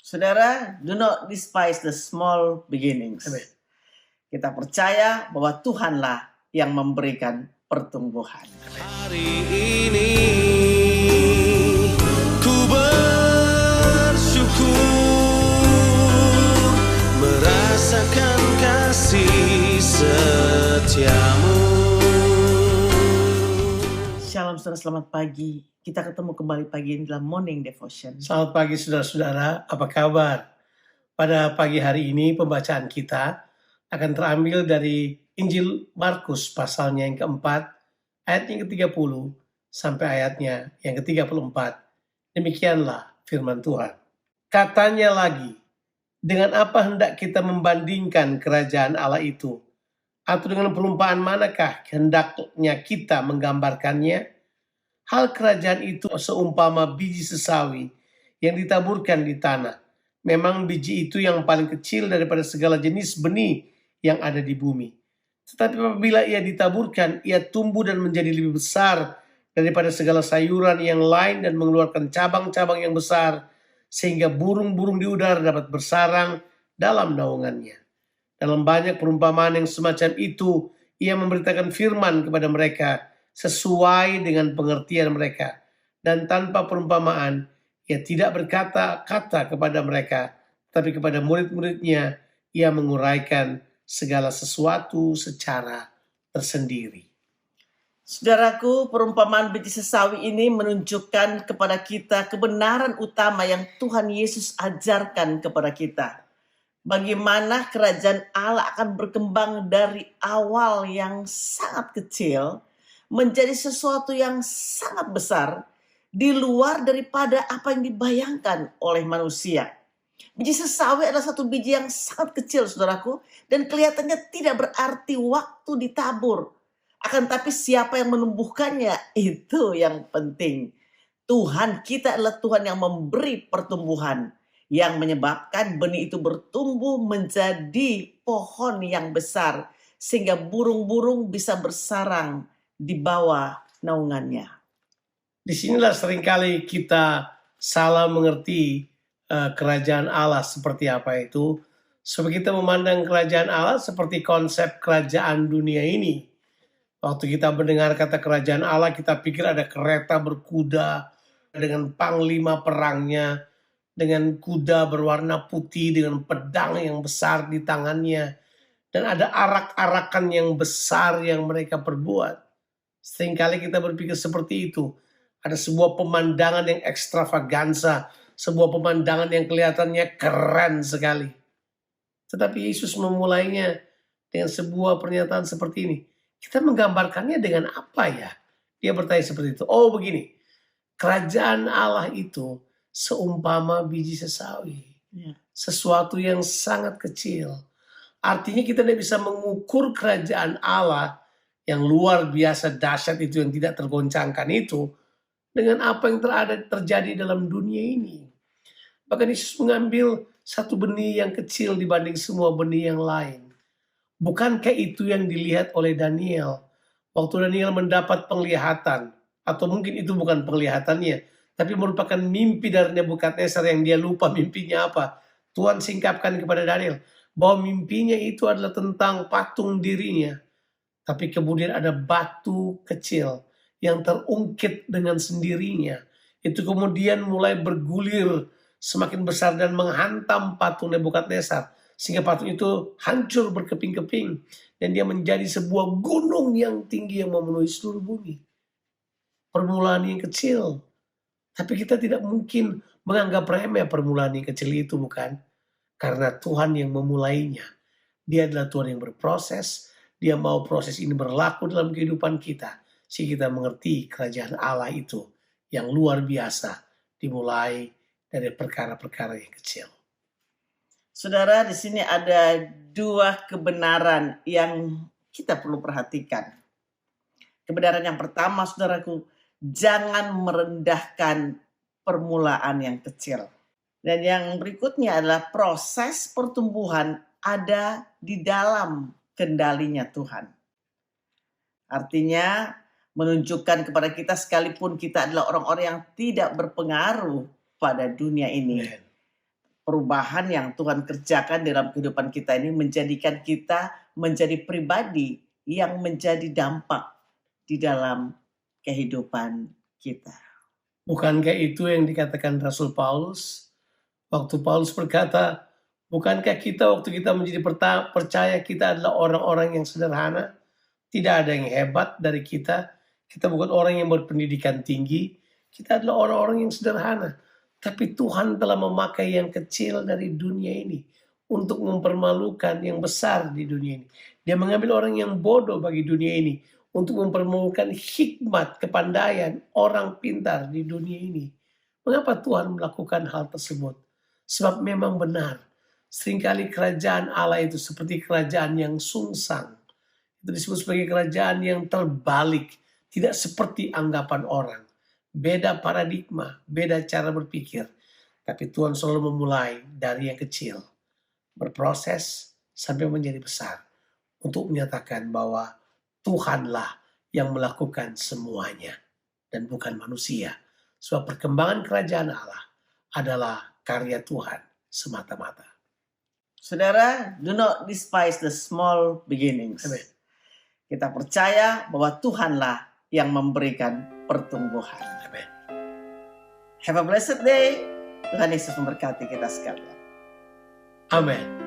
Saudara, do not despise the small beginnings. Amin. Kita percaya bahwa Tuhanlah yang memberikan pertumbuhan. Hari ini ku bersyukur merasakan kasih setiamu. Shalom saudara, selamat pagi. Kita ketemu kembali pagi ini dalam Morning Devotion. Selamat pagi saudara-saudara, apa kabar? Pada pagi hari ini pembacaan kita akan terambil dari Injil Markus pasalnya yang keempat, ayat yang ke-30 sampai ayatnya yang ke-34. Demikianlah firman Tuhan. Katanya lagi, dengan apa hendak kita membandingkan kerajaan Allah itu? Atau dengan perumpamaan manakah hendaknya kita menggambarkannya? Hal kerajaan itu seumpama biji sesawi yang ditaburkan di tanah. Memang biji itu yang paling kecil daripada segala jenis benih yang ada di bumi. Tetapi apabila ia ditaburkan, ia tumbuh dan menjadi lebih besar daripada segala sayuran yang lain dan mengeluarkan cabang-cabang yang besar, sehingga burung-burung di udara dapat bersarang dalam naungannya. Dalam banyak perumpamaan yang semacam itu, ia memberitakan firman kepada mereka sesuai dengan pengertian mereka. Dan tanpa perumpamaan, ia tidak berkata-kata kepada mereka, tapi kepada murid-muridnya, ia menguraikan segala sesuatu secara tersendiri. Saudaraku, perumpamaan biji sesawi ini menunjukkan kepada kita kebenaran utama yang Tuhan Yesus ajarkan kepada kita. Bagaimana kerajaan Allah akan berkembang dari awal yang sangat kecil menjadi sesuatu yang sangat besar di luar daripada apa yang dibayangkan oleh manusia. Biji sesawi adalah satu biji yang sangat kecil, saudaraku, dan kelihatannya tidak berarti waktu ditabur. Akan tapi siapa yang menumbuhkannya, itu yang penting. Tuhan kita adalah Tuhan yang memberi pertumbuhan, yang menyebabkan benih itu bertumbuh menjadi pohon yang besar, sehingga burung-burung bisa bersarang di bawah naungannya. Disinilah seringkali kita salah mengerti kerajaan Allah seperti apa itu. Sebab kita memandang kerajaan Allah seperti konsep kerajaan dunia ini. Waktu kita mendengar kata kerajaan Allah, kita pikir ada kereta berkuda dengan panglima perangnya, dengan kuda berwarna putih, dengan pedang yang besar di tangannya, dan ada arak-arakan yang besar yang mereka perbuat. Seringkali kita berpikir seperti itu. Ada sebuah pemandangan yang ekstravaganza, sebuah pemandangan yang kelihatannya keren sekali. Tetapi Yesus memulainya dengan sebuah pernyataan seperti ini. Kita menggambarkannya dengan apa ya? Dia bertanya seperti itu. Oh begini, kerajaan Allah itu seumpama biji sesawi. Sesuatu yang sangat kecil. Artinya kita tidak bisa mengukur kerajaan Allah yang luar biasa dahsyat itu, yang tidak tergoncangkan itu, dengan apa yang terjadi dalam dunia ini. Bahkan Yesus mengambil satu benih yang kecil dibanding semua benih yang lain. Bukankah itu yang dilihat oleh Daniel? Waktu Daniel mendapat penglihatan, atau mungkin itu bukan penglihatannya, tapi merupakan mimpi dari Nebukadnezar yang dia lupa mimpinya apa. Tuhan singkapkan kepada Daniel bahwa mimpinya itu adalah tentang patung dirinya. Tapi kemudian ada batu kecil yang terungkit dengan sendirinya. Itu kemudian mulai bergulir semakin besar dan menghantam patung Nebukadnezar. Sehingga patung itu hancur berkeping-keping. Dan dia menjadi sebuah gunung yang tinggi yang memenuhi seluruh bumi. Permulaan yang kecil. Tapi kita tidak mungkin menganggap remeh permulaan yang kecil itu, bukan? Karena Tuhan yang memulainya. Dia adalah Tuhan yang berproses. Dia mau proses ini berlaku dalam kehidupan kita. Sehingga kita mengerti kerajaan Allah itu yang luar biasa. Dimulai dari perkara-perkara yang kecil. Saudara, di sini ada dua kebenaran yang kita perlu perhatikan. Kebenaran yang pertama, saudaraku, jangan merendahkan permulaan yang kecil. Dan yang berikutnya adalah proses pertumbuhan ada di dalam kendalinya Tuhan. Artinya menunjukkan kepada kita sekalipun kita adalah orang-orang yang tidak berpengaruh pada dunia ini. perubahan yang Tuhan kerjakan dalam kehidupan kita ini menjadikan kita menjadi pribadi yang menjadi dampak di dalam kehidupan kita. Bukankah itu yang dikatakan Rasul Paulus? Waktu Paulus berkata, bukankah kita waktu kita menjadi percaya kita adalah orang-orang yang sederhana? Tidak ada yang hebat dari kita. Kita bukan orang yang berpendidikan tinggi. Kita adalah orang-orang yang sederhana. Tapi Tuhan telah memakai yang kecil dari dunia ini untuk mempermalukan yang besar di dunia ini. Dia mengambil orang yang bodoh bagi dunia ini untuk mempermalukan hikmat, kepandaian orang pintar di dunia ini. Mengapa Tuhan melakukan hal tersebut? Sebab memang benar. Seringkali kerajaan Allah itu seperti kerajaan yang sungsang. Itu disebut sebagai kerajaan yang terbalik. Tidak seperti anggapan orang. Beda paradigma, beda cara berpikir. Tapi Tuhan selalu memulai dari yang kecil. Berproses sampai menjadi besar. Untuk menyatakan bahwa Tuhanlah yang melakukan semuanya. Dan bukan manusia. Sebab perkembangan kerajaan Allah adalah karya Tuhan semata-mata. Saudara, do not despise the small beginnings. Amen. Kita percaya bahwa Tuhanlah yang memberikan pertumbuhan. Amen. Have a blessed day. Tuhan Yesus memberkati kita sekalian. Amen.